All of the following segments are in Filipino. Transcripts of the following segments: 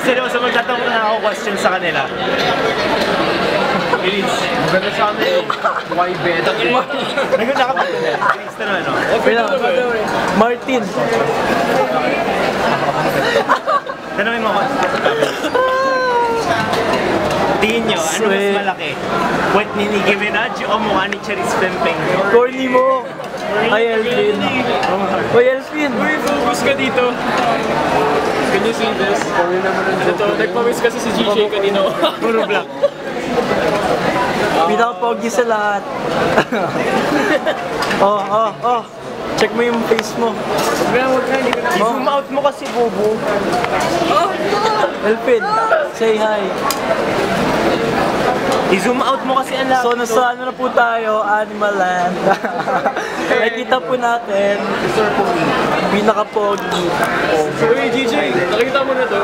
seryoso, magtatanong na ako question sa kanila. Bilis. Maganda sa amin eh. Why better? Naganda ka ba ito na? Bilis na naman, no? Martin. Tanungin mo ako. Tingin nyo, ano mas malaki? Puwet ni Nicki Minaj o mukha ni Charis Pempeng? Corny mo. Ay, Elvin. Uy, Elvin. Uy, focus ka dito. Can you see this? Ito, nagpawis kasi si GJ kanino. Puro black. Pinaka-pogi sa lahat. Oh. Check mo yung face mo. I-zoom out mo kasi, Bubu. Elvin, say hi. I-zoom out mo kasi ang So, laptop. nasa ano na po tayo, Animal Land. Nakita po natin, pinaka-pogi. Uy, GJ, nakita mo na to?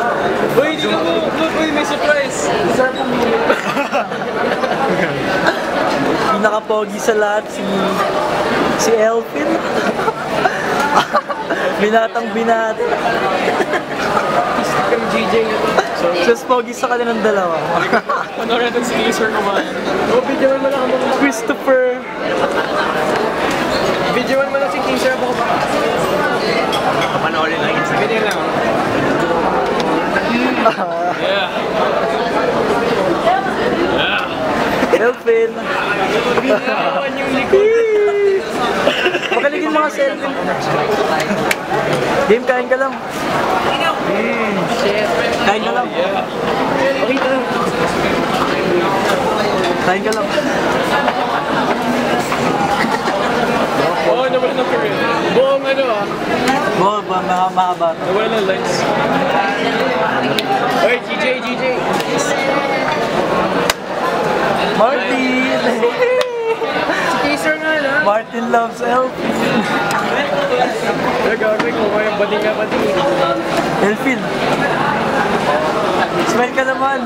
Uy, dito mo. Look, uy, may surprise. Pinaka-pogi sa lahat, si Elvin. Binatang binata. Kami GJ na to. Just pogi sa kanilang dalawa. Ano rin si Laser naman? Oh, videoan mo lang ako. Christopher. Videoan mo lang si Laser ako ba? Kapanoorin lang yun sa Ganyan lang. Yeah. Elvin. Binawan yung likod. Magaligin mga selfie. Game, kain ka lang. Kain ka lang. Okay na. Kain ka lang. Oo, nawala ng period. Buong ano ah. Oo, mahaba. Nawala ng lights. Oy, GJ. Martin! Laser nga lang. Martin loves Elvin. Nagagawin ko kaya bading nga bading. Elvin. Smile ka naman.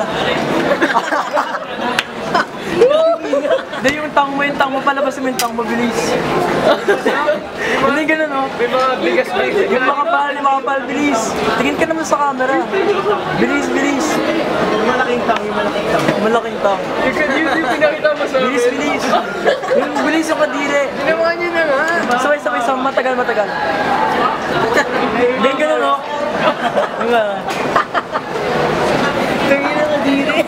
Hindi, yung tang mo, palabas mo yung tang mo, bilis. Hindi ganun, no? May mga bigas na Yung makapal, bilis. Tingin ka naman sa camera. Bilis. malaking tang. Malaking tang. Yung pinakita mo sa amin. Bilis. Yung bilis yung kadiri. Ginawa niyo na nga. Sabay, matagal. Hindi ganun, no? Nga. Tingin na kadiri.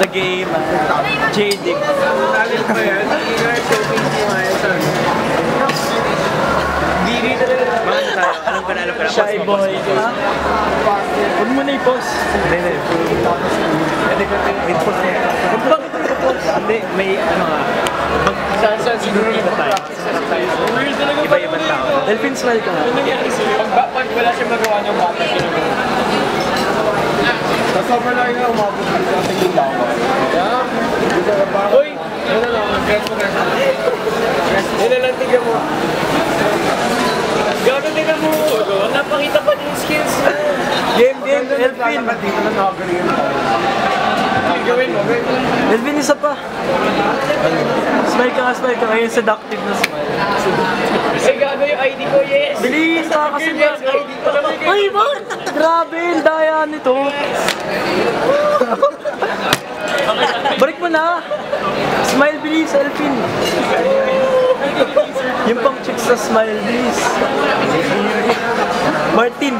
The game, JD. Talent pa yan. Showcase mo nga yan sa diri talaga. Mga tayo, alam ko na. Shy boy. Ha? Huwag mo na i-post. Hindi. May post na yun. Bakit mo i-post? Hindi, may ano nga. Saan siguro Iba tayo. weird talaga ba? Iba-ibang tao. Elvin, smile ka nga. Ano nangyari sa'yo? Pag wala siya magawa ng bata, ginagawa. Sa sobrang laki na umabot sa ating yung dawa. Uy! Ano lang, press mo. Yan na lang, tignan mo. Gano'n tignan mo. Napakita pa din yung skills mo. Game, Elvin. Dito na nakagaling ako. Gawin mo. Elvin, isa pa. Smile ka. Ayun, seductive na smile. Ay, gago yung ID ko, yes! Bilis, kasi Yes, ID ko. Ay, bakit? Grabe, yung daya nito. Balik mo na. Smile, bilis, Elvin. Yung pang chicks sa smile, bilis. Martin.